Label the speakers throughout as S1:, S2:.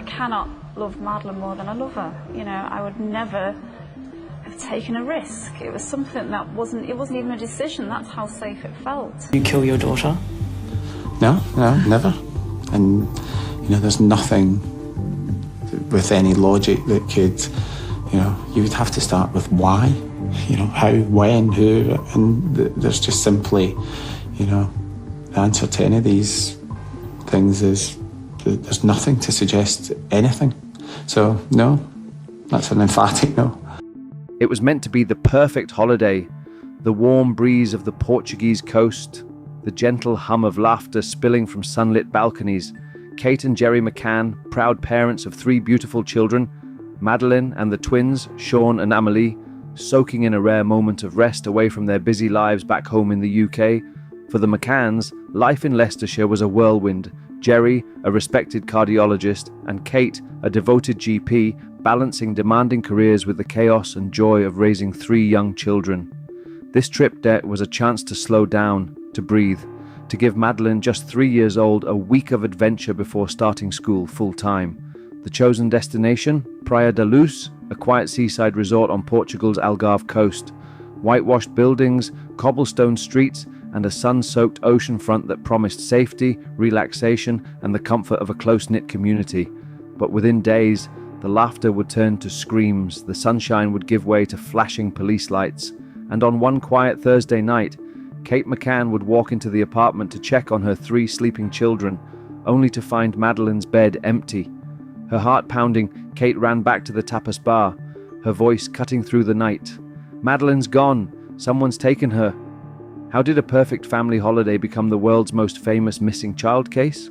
S1: cannot love Madeleine more than I love her. You know, I would never have taken a risk. It was something that wasn't even a decision. That's how safe it felt.
S2: You kill your daughter?
S3: No, never. And, you know, there's nothing with any logic that could, you know, you would have to start with why, you know, how, when, who, and there's just simply, you know, the answer to any of these things is there's nothing to suggest anything. So, no, that's an emphatic no.
S4: It was meant to be the perfect holiday. The warm breeze of the Portuguese coast, the gentle hum of laughter spilling from sunlit balconies. Kate and Jerry McCann, proud parents of 3 beautiful children, Madeleine and the twins, Sean and Amelie, soaking in a rare moment of rest away from their busy lives back home in the UK. For the McCanns, life in Leicestershire was a whirlwind. Jerry, a respected cardiologist, and Kate, a devoted GP, balancing demanding careers with the chaos and joy of raising 3 young children. This trip was a chance to slow down, to breathe, to give Madeleine, just 3 years old, a week of adventure before starting school full-time. The chosen destination, Praia da Luz, a quiet seaside resort on Portugal's Algarve coast. Whitewashed buildings, cobblestone streets, and a sun-soaked oceanfront that promised safety, relaxation, and the comfort of a close-knit community. But within days, the laughter would turn to screams, the sunshine would give way to flashing police lights, and on one quiet Thursday night, Kate McCann would walk into the apartment to check on her 3 sleeping children, only to find Madeleine's bed empty. Her heart pounding, Kate ran back to the tapas bar, her voice cutting through the night. "Madeleine's gone. Someone's taken her." How did a perfect family holiday become the world's most famous missing child case?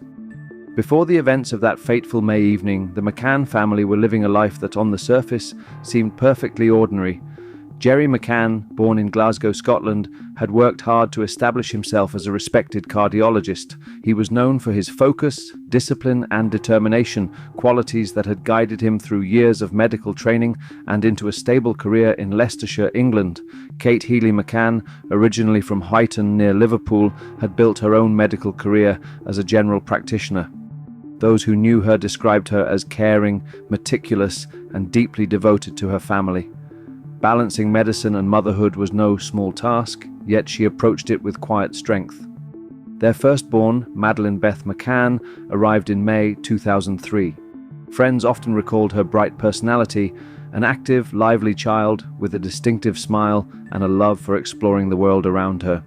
S4: Before the events of that fateful May evening, the McCann family were living a life that on the surface seemed perfectly ordinary. Jerry McCann, born in Glasgow, Scotland, had worked hard to establish himself as a respected cardiologist. He was known for his focus, discipline, and determination, qualities that had guided him through years of medical training and into a stable career in Leicestershire, England. Kate Healy McCann, originally from Huyton near Liverpool, had built her own medical career as a general practitioner. Those who knew her described her as caring, meticulous, and deeply devoted to her family. Balancing medicine and motherhood was no small task, yet she approached it with quiet strength. Their firstborn, Madeleine Beth McCann, arrived in May 2003. Friends often recalled her bright personality, an active, lively child with a distinctive smile and a love for exploring the world around her.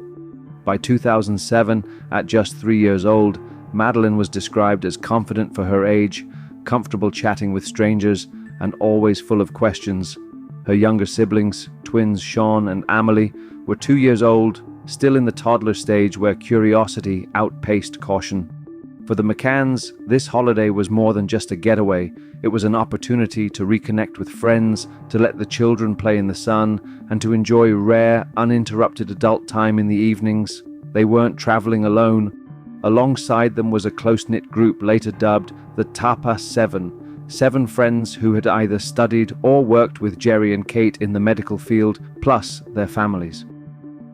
S4: By 2007, at just 3 years old, Madeleine was described as confident for her age, comfortable chatting with strangers, and always full of questions. Her younger siblings, twins Sean and Amelie, were 2 years old, still in the toddler stage where curiosity outpaced caution. For the McCanns, this holiday was more than just a getaway. It was an opportunity to reconnect with friends, to let the children play in the sun, and to enjoy rare, uninterrupted adult time in the evenings. They weren't traveling alone. Alongside them was a close-knit group later dubbed the Tapas 7. 7 friends who had either studied or worked with Jerry and Kate in the medical field, plus their families.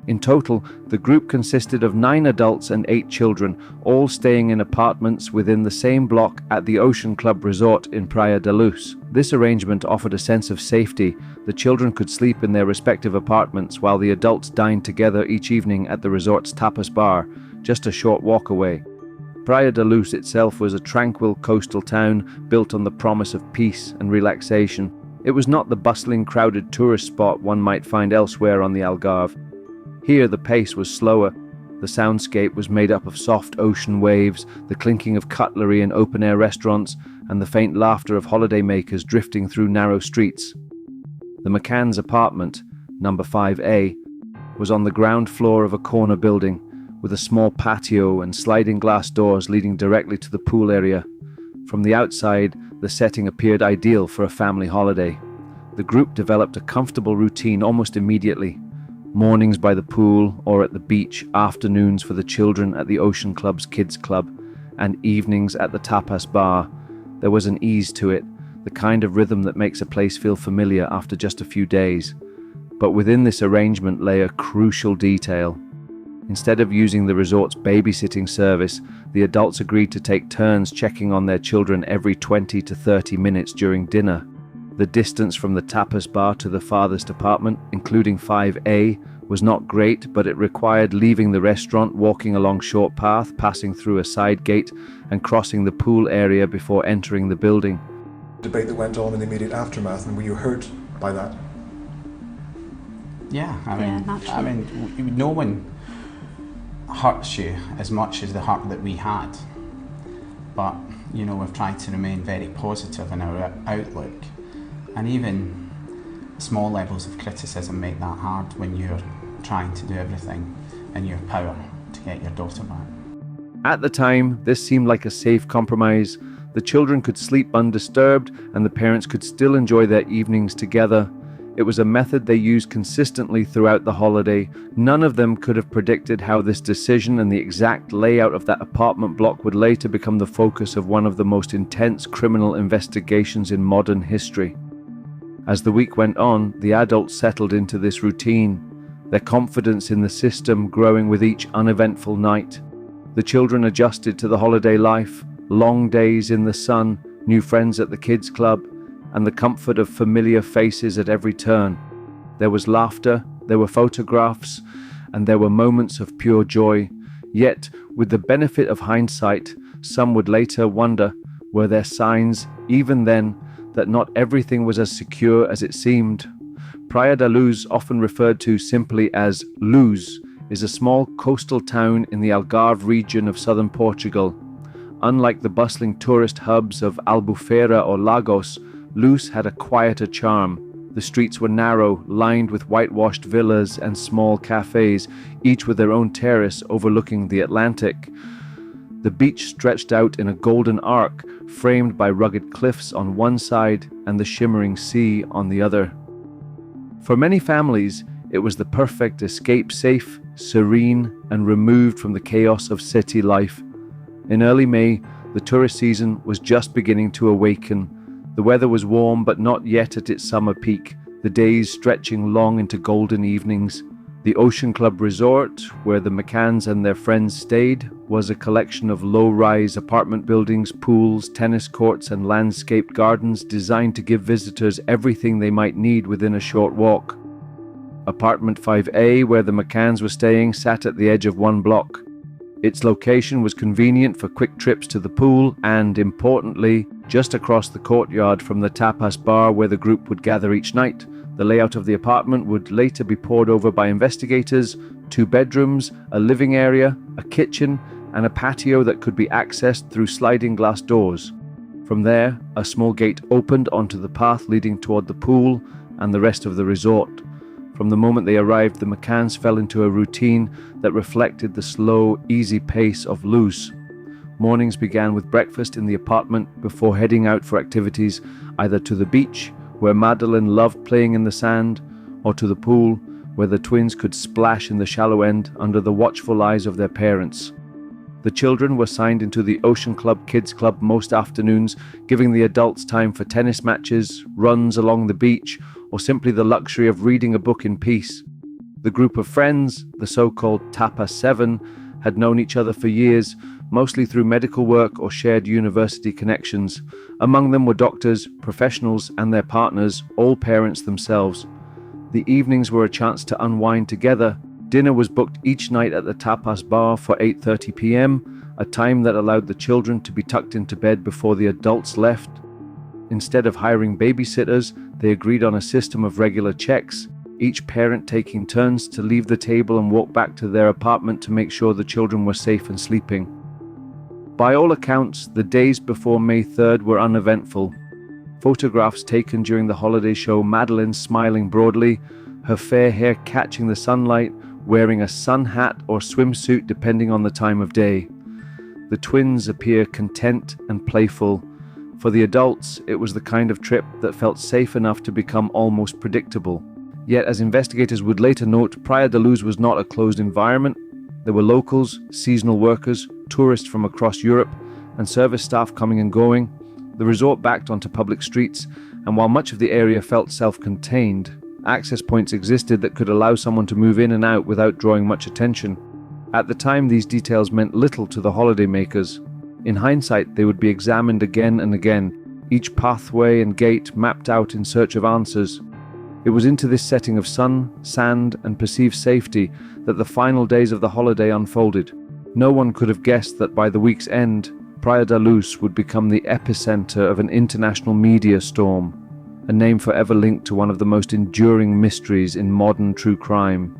S4: In total, the group consisted of 9 adults and 8 children, all staying in apartments within the same block at the Ocean Club Resort in Praia da Luz. This arrangement offered a sense of safety. The children could sleep in their respective apartments while the adults dined together each evening at the resort's tapas bar, just a short walk away. Praia da Luz itself was a tranquil coastal town built on the promise of peace and relaxation. It was not the bustling, crowded tourist spot one might find elsewhere on the Algarve. Here the pace was slower. The soundscape was made up of soft ocean waves, the clinking of cutlery in open-air restaurants, and the faint laughter of holidaymakers drifting through narrow streets. The McCann's apartment, number 5A, was on the ground floor of a corner building, with a small patio and sliding glass doors leading directly to the pool area. From the outside, the setting appeared ideal for a family holiday. The group developed a comfortable routine almost immediately. Mornings by the pool or at the beach, afternoons for the children at the Ocean Club's Kids Club, and evenings at the tapas bar. There was an ease to it, the kind of rhythm that makes a place feel familiar after just a few days. But within this arrangement lay a crucial detail. Instead of using the resort's babysitting service, the adults agreed to take turns checking on their children every 20 to 30 minutes during dinner. The distance from the tapas bar to the farthest apartment, including 5A, was not great, but it required leaving the restaurant, walking along short path, passing through a side gate, and crossing the pool area before entering the building.
S2: Debate that went on in the immediate aftermath, and were you hurt by that?
S3: Yeah,
S1: naturally.
S3: I mean, no one hurts you as much as the hurt that we had. But, you know, we've tried to remain very positive in our outlook. And even small levels of criticism make that hard when you're trying to do everything in your power to get your daughter back.
S4: At the time, this seemed like a safe compromise. The children could sleep undisturbed and the parents could still enjoy their evenings together. It was a method they used consistently throughout the holiday. None of them could have predicted how this decision and the exact layout of that apartment block would later become the focus of one of the most intense criminal investigations in modern history. As the week went on, the adults settled into this routine, their confidence in the system growing with each uneventful night. The children adjusted to the holiday life, long days in the sun, new friends at the kids' club, and the comfort of familiar faces at every turn. There was laughter, there were photographs, and there were moments of pure joy. Yet, with the benefit of hindsight, some would later wonder, were there signs, even then, that not everything was as secure as it seemed? Praia da Luz, often referred to simply as Luz, is a small coastal town in the Algarve region of southern Portugal. Unlike the bustling tourist hubs of Albufeira or Lagos, Luz had a quieter charm. The streets were narrow, lined with whitewashed villas and small cafes, each with their own terrace overlooking the Atlantic. The beach stretched out in a golden arc, framed by rugged cliffs on one side and the shimmering sea on the other. For many families, it was the perfect escape, safe, serene, and removed from the chaos of city life. In early May, the tourist season was just beginning to awaken. The weather was warm but not yet at its summer peak, the days stretching long into golden evenings. The Ocean Club Resort, where the McCanns and their friends stayed, was a collection of low-rise apartment buildings, pools, tennis courts, and landscaped gardens designed to give visitors everything they might need within a short walk. Apartment 5A, where the McCanns were staying, sat at the edge of one block. Its location was convenient for quick trips to the pool and, importantly, just across the courtyard from the tapas bar where the group would gather each night. The layout of the apartment would later be pored over by investigators: 2 bedrooms, a living area, a kitchen, and a patio that could be accessed through sliding glass doors. From there, a small gate opened onto the path leading toward the pool and the rest of the resort. From the moment they arrived, the McCanns fell into a routine that reflected the slow, easy pace of Luz. Mornings began with breakfast in the apartment before heading out for activities, either to the beach, where Madeleine loved playing in the sand, or to the pool, where the twins could splash in the shallow end under the watchful eyes of their parents. The children were signed into the Ocean Club Kids Club most afternoons, giving the adults time for tennis matches, runs along the beach, or simply the luxury of reading a book in peace. The group of friends, the so-called Tapa 7, had known each other for years, mostly through medical work or shared university connections. Among them were doctors, professionals, and their partners, all parents themselves. The evenings were a chance to unwind together. Dinner was booked each night at the tapas bar for 8:30 p.m., a time that allowed the children to be tucked into bed before the adults left. Instead of hiring babysitters, they agreed on a system of regular checks, each parent taking turns to leave the table and walk back to their apartment to make sure the children were safe and sleeping. By all accounts, the days before May 3rd were uneventful. Photographs taken during the holiday show Madeleine smiling broadly, her fair hair catching the sunlight, wearing a sun hat or swimsuit depending on the time of day. The twins appear content and playful. For the adults, it was the kind of trip that felt safe enough to become almost predictable. Yet, as investigators would later note, Praia da Luz was not a closed environment. There were locals, seasonal workers, tourists from across Europe, and service staff coming and going. The resort backed onto public streets, and while much of the area felt self-contained, access points existed that could allow someone to move in and out without drawing much attention. At the time, these details meant little to the holidaymakers. In hindsight, they would be examined again and again, each pathway and gate mapped out in search of answers. It was into this setting of sun, sand, and perceived safety that the final days of the holiday unfolded. No one could have guessed that by the week's end, Praia da Luz would become the epicenter of an international media storm, a name forever linked to one of the most enduring mysteries in modern true crime.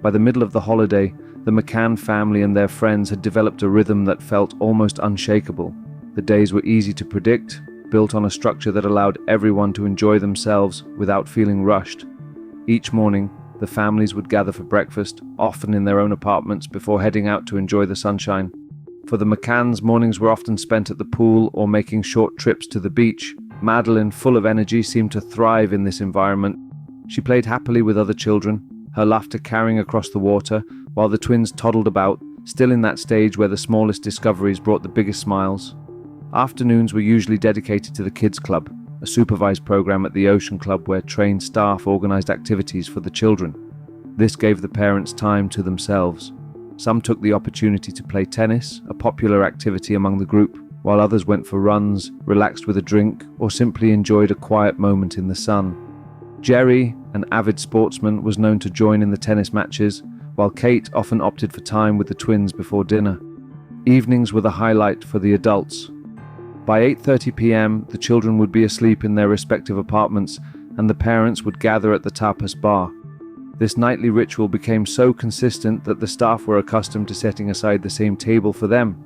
S4: By the middle of the holiday, the McCann family and their friends had developed a rhythm that felt almost unshakable. The days were easy to predict, built on a structure that allowed everyone to enjoy themselves without feeling rushed. Each morning, the families would gather for breakfast, often in their own apartments, before heading out to enjoy the sunshine. For the McCanns, mornings were often spent at the pool or making short trips to the beach. Madeleine, full of energy, seemed to thrive in this environment. She played happily with other children, her laughter carrying across the water, while the twins toddled about, still in that stage where the smallest discoveries brought the biggest smiles. Afternoons were usually dedicated to the Kids Club, a supervised program at the Ocean Club where trained staff organized activities for the children. This gave the parents time to themselves. Some took the opportunity to play tennis, a popular activity among the group, while others went for runs, relaxed with a drink, or simply enjoyed a quiet moment in the sun. Jerry, an avid sportsman, was known to join in the tennis matches, while Kate often opted for time with the twins before dinner. Evenings were the highlight for the adults. By 8:30 p.m., the children would be asleep in their respective apartments, and the parents would gather at the tapas bar. This nightly ritual became so consistent that the staff were accustomed to setting aside the same table for them.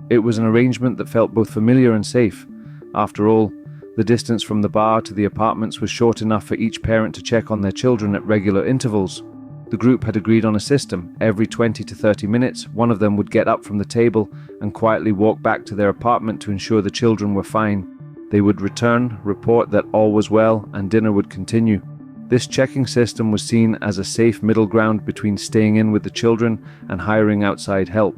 S4: It was an arrangement that felt both familiar and safe. After all, the distance from the bar to the apartments was short enough for each parent to check on their children at regular intervals. The group had agreed on a system. Every 20 to 30 minutes, one of them would get up from the table and quietly walk back to their apartment to ensure the children were fine. They would return, report that all was well, and dinner would continue. This checking system was seen as a safe middle ground between staying in with the children and hiring outside help.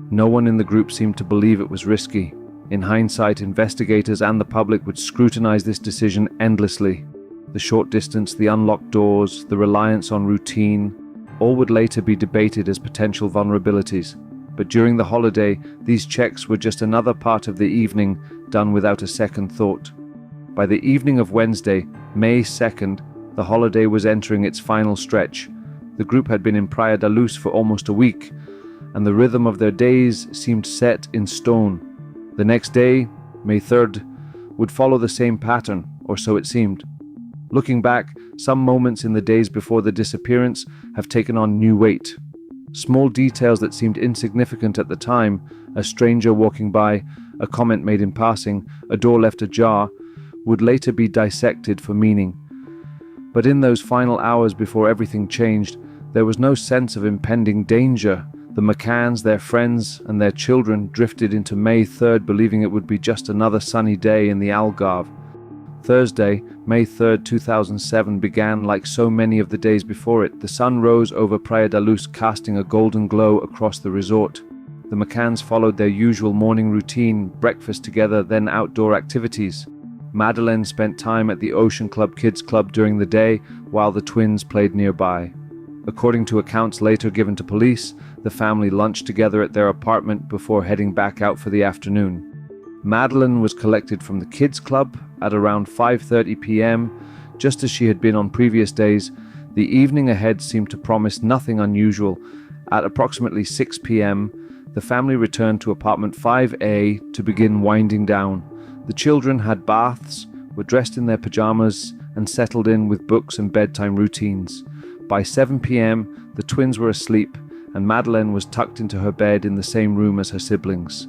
S4: No one in the group seemed to believe it was risky. In hindsight, investigators and the public would scrutinize this decision endlessly. The short distance, the unlocked doors, the reliance on routine, all would later be debated as potential vulnerabilities. But during the holiday, these checks were just another part of the evening, done without a second thought. By the evening of Wednesday, May 2nd, the holiday was entering its final stretch. The group had been in Praia da Luz for almost a week, and the rhythm of their days seemed set in stone. The next day, May 3rd, would follow the same pattern, or so it seemed. Looking back, some moments in the days before the disappearance have taken on new weight. Small details that seemed insignificant at the time, a stranger walking by, a comment made in passing, a door left ajar, would later be dissected for meaning. But in those final hours before everything changed, there was no sense of impending danger. The McCanns, their friends, and their children drifted into May 3rd, believing it would be just another sunny day in the Algarve. Thursday, May 3rd, 2007 began like so many of the days before it. The sun rose over Praia da Luz, casting a golden glow across the resort. The McCanns followed their usual morning routine, breakfast together, then outdoor activities. Madeleine spent time at the Ocean Club Kids Club during the day, while the twins played nearby. According to accounts later given to police, the family lunched together at their apartment before heading back out for the afternoon. Madeleine was collected from the Kids Club at around 5:30 p.m. Just as she had been on previous days, the evening ahead seemed to promise nothing unusual. At approximately 6 p.m., the family returned to apartment 5A to begin winding down. The children had baths, were dressed in their pajamas, and settled in with books and bedtime routines. By 7 p.m., the twins were asleep, and Madeleine was tucked into her bed in the same room as her siblings.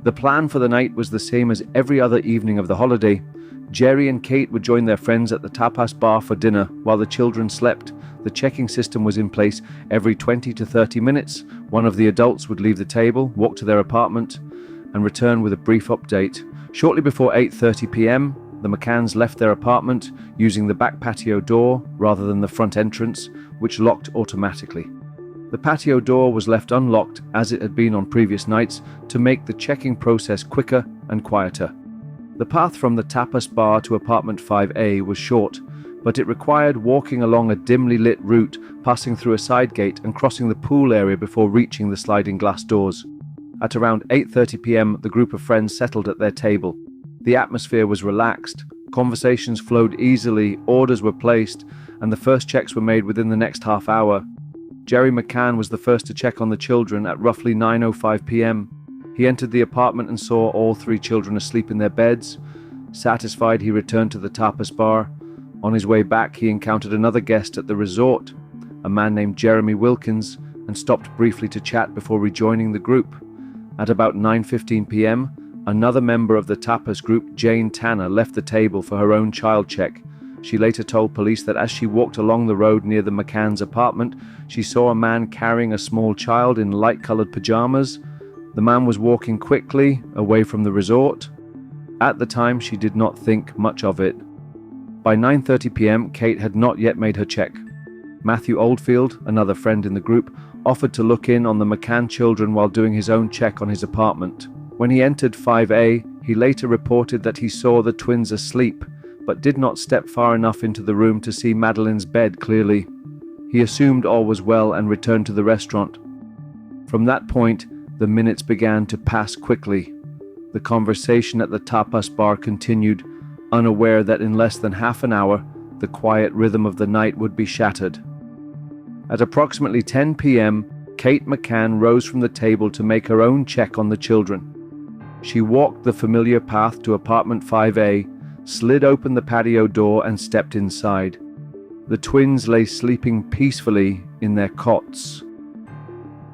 S4: The plan for the night was the same as every other evening of the holiday. Jerry and Kate would join their friends at the tapas bar for dinner while the children slept. The checking system was in place. Every 20 to 30 minutes, one of the adults would leave the table, walk to their apartment, and return with a brief update. Shortly before 8:30 p.m., the McCanns left their apartment using the back patio door rather than the front entrance, which locked automatically. The patio door was left unlocked as it had been on previous nights to make the checking process quicker and quieter. The path from the tapas bar to apartment 5A was short. but it required walking along a dimly lit route, passing through a side gate and crossing the pool area before reaching the sliding glass doors. At around 8:30 p.m, the group of friends settled at their table. The atmosphere was relaxed, conversations flowed easily, orders were placed, and the first checks were made within the next half hour. Jerry McCann was the first to check on the children at roughly 9:05 p.m. He entered the apartment and saw all 3 children asleep in their beds. Satisfied, he returned to the tapas bar. On his way back, he encountered another guest at the resort, a man named Jeremy Wilkins, and stopped briefly to chat before rejoining the group. At about 9:15 p.m, another member of the tapas group, Jane Tanner, left the table for her own child check. She later told police that as she walked along the road near the McCann's apartment, she saw a man carrying a small child in light-colored pajamas. The man was walking quickly away from the resort. At the time, she did not think much of it. By 9:30 p.m, Kate had not yet made her check. Matthew Oldfield, another friend in the group, offered to look in on the McCann children while doing his own check on his apartment. When he entered 5A, he later reported that he saw the twins asleep, but did not step far enough into the room to see Madeleine's bed clearly. He assumed all was well and returned to the restaurant. From that point, the minutes began to pass quickly. The conversation at the tapas bar continued, unaware that in less than half an hour, the quiet rhythm of the night would be shattered. At approximately 10 p.m, Kate McCann rose from the table to make her own check on the children. She walked the familiar path to apartment 5A, slid open the patio door and stepped inside. The twins lay sleeping peacefully in their cots.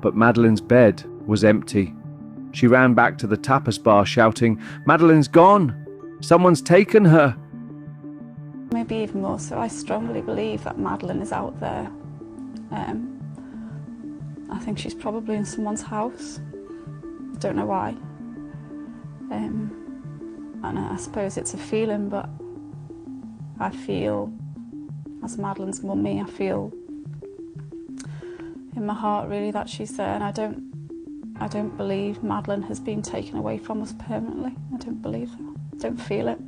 S4: But Madeleine's bed was empty. She ran back to the tapas bar shouting, "Madeleine's gone! Someone's taken her!"
S1: Maybe even more so, I strongly believe that Madeleine is out there. I think she's probably in someone's house. Don't know why. And I suppose it's a feeling, but I feel, as Madeleine's mummy, I feel in my heart really that she's there, and I don't believe Madeleine has been taken away from us permanently. I don't believe that. I don't feel it.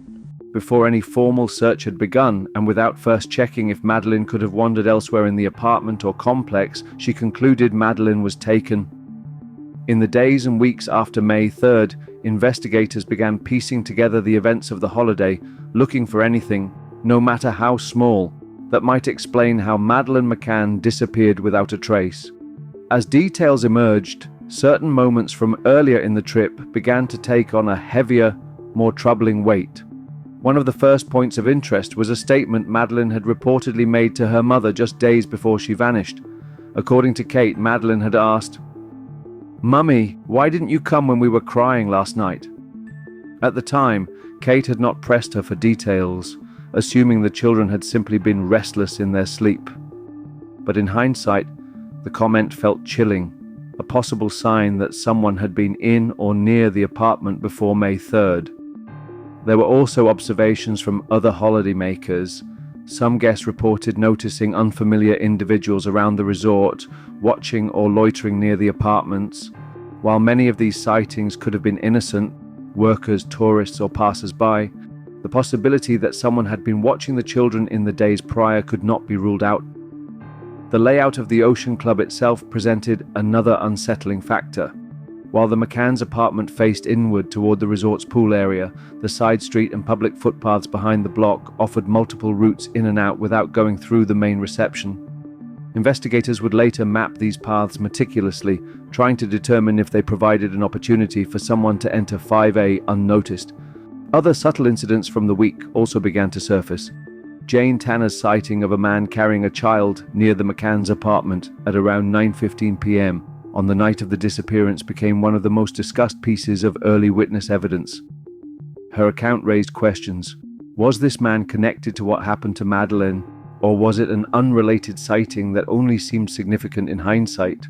S4: Before any formal search had begun, and without first checking if Madeleine could have wandered elsewhere in the apartment or complex, she concluded Madeleine was taken. In the days and weeks after May 3rd, investigators began piecing together the events of the holiday, looking for anything, no matter how small, that might explain how Madeleine McCann disappeared without a trace. As details emerged, certain moments from earlier in the trip began to take on a heavier, more troubling weight. One of the first points of interest was a statement Madeleine had reportedly made to her mother just days before she vanished. According to Kate, Madeleine had asked, "Mummy, why didn't you come when we were crying last night?" At the time, Kate had not pressed her for details, assuming the children had simply been restless in their sleep. But in hindsight, the comment felt chilling, a possible sign that someone had been in or near the apartment before May 3rd. There were also observations from other holidaymakers. Some guests reported noticing unfamiliar individuals around the resort, watching or loitering near the apartments. While many of these sightings could have been innocent, workers, tourists, or passers-by, the possibility that someone had been watching the children in the days prior could not be ruled out. The layout of the Ocean Club itself presented another unsettling factor. While the McCann's apartment faced inward toward the resort's pool area, the side street and public footpaths behind the block offered multiple routes in and out without going through the main reception. Investigators would later map these paths meticulously, trying to determine if they provided an opportunity for someone to enter 5A unnoticed. Other subtle incidents from the week also began to surface. Jane Tanner's sighting of a man carrying a child near the McCann's apartment at around 9:15 p.m. on the night of the disappearance became one of the most discussed pieces of early witness evidence. Her account raised questions. Was this man connected to what happened to Madeleine, or was it an unrelated sighting that only seemed significant in hindsight?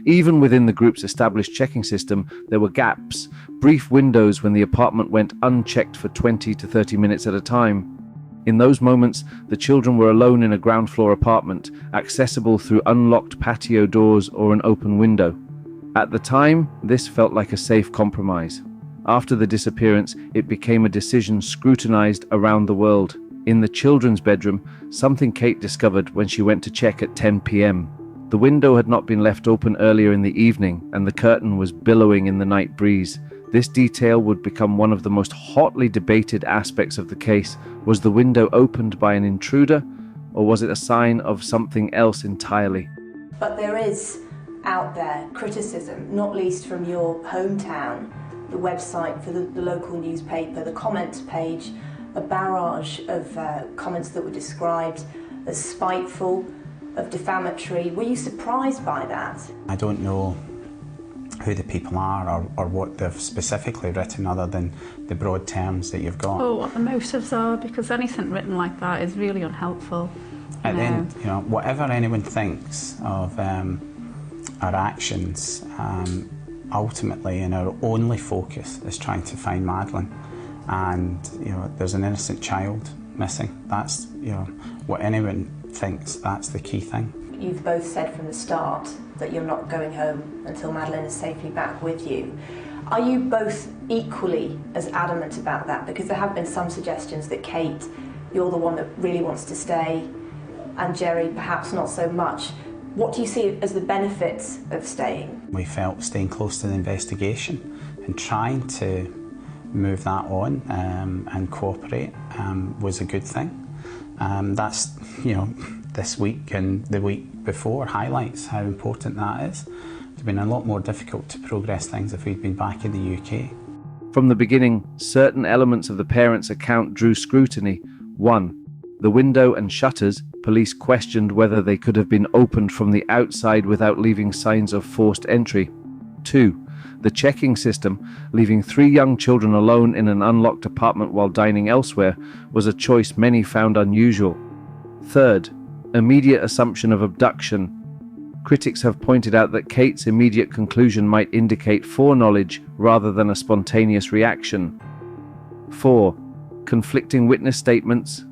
S4: Even within the group's established checking system, there were gaps, brief windows when the apartment went unchecked for 20 to 30 minutes at a time. In those moments, the children were alone in a ground floor apartment, accessible through unlocked patio doors or an open window. At the time, this felt like a safe compromise. After the disappearance, it became a decision scrutinized around the world. In the children's bedroom, something Kate discovered when she went to check at 10 p.m. The window had not been left open earlier in the evening, and the curtain was billowing in the night breeze. This detail would become one of the most hotly debated aspects of the case. Was the window opened by an intruder, or was it a sign of something else entirely?
S5: But there is out there criticism, not least from your hometown, the website for the local newspaper, the comments page, a barrage of comments that were described as spiteful, of defamatory. Were you surprised by that?
S3: I don't know who the people are or what they've specifically written other than the broad terms that you've got.
S1: Or what the motives are, because anything written like that is really unhelpful.
S3: At the end, whatever anyone thinks of our actions, ultimately, and our only focus is trying to find Madeleine. And there's an innocent child missing. That's what anyone thinks. That's the key thing.
S5: You've both said from the start that you're not going home until Madeleine is safely back with you. Are you both equally as adamant about that? Because there have been some suggestions that Kate, you're the one that really wants to stay, and Jerry perhaps not so much. What do you see as the benefits of staying?
S3: We felt staying close to the investigation and trying to move that on and cooperate was a good thing. That's, this week and the week before highlights how important that is. It would have been a lot more difficult to progress things if we'd been back in the UK.
S4: From the beginning, certain elements of the parents' account drew scrutiny. 1. The window and shutters. Police questioned whether they could have been opened from the outside without leaving signs of forced entry. 2. The checking system, leaving 3 young children alone in an unlocked apartment while dining elsewhere, was a choice many found unusual. 3rd, immediate assumption of abduction. Critics have pointed out that Kate's immediate conclusion might indicate foreknowledge rather than a spontaneous reaction. 4. Conflicting witness statements.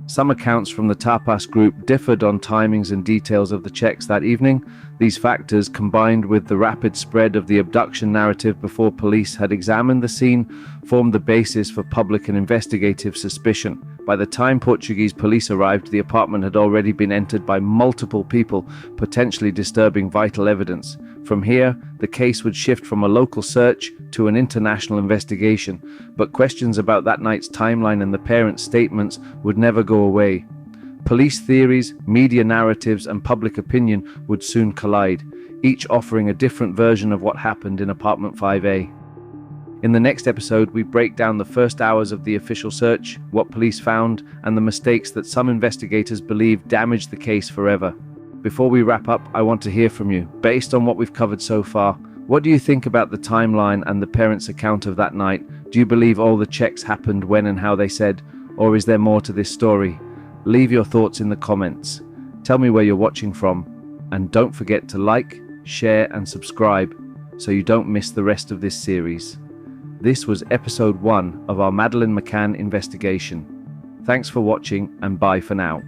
S4: Some accounts from the tapas group differed on timings and details of the checks that evening. These factors, combined with the rapid spread of the abduction narrative before police had examined the scene, formed the basis for public and investigative suspicion. By the time Portuguese police arrived, the apartment had already been entered by multiple people, potentially disturbing vital evidence. From here, the case would shift from a local search to an international investigation, but questions about that night's timeline and the parents' statements would never go away. Police theories, media narratives, and public opinion would soon collide, each offering a different version of what happened in apartment 5A. In the next episode, we break down the first hours of the official search, what police found, and the mistakes that some investigators believe damaged the case forever. Before we wrap up, I want to hear from you. Based on what we've covered so far, what do you think about the timeline and the parents' account of that night? Do you believe all the checks happened when and how they said, or is there more to this story? Leave your thoughts in the comments. Tell me where you're watching from, and don't forget to like, share, and subscribe so you don't miss the rest of this series. This was episode 1 of our Madeleine McCann investigation. Thanks for watching, and bye for now.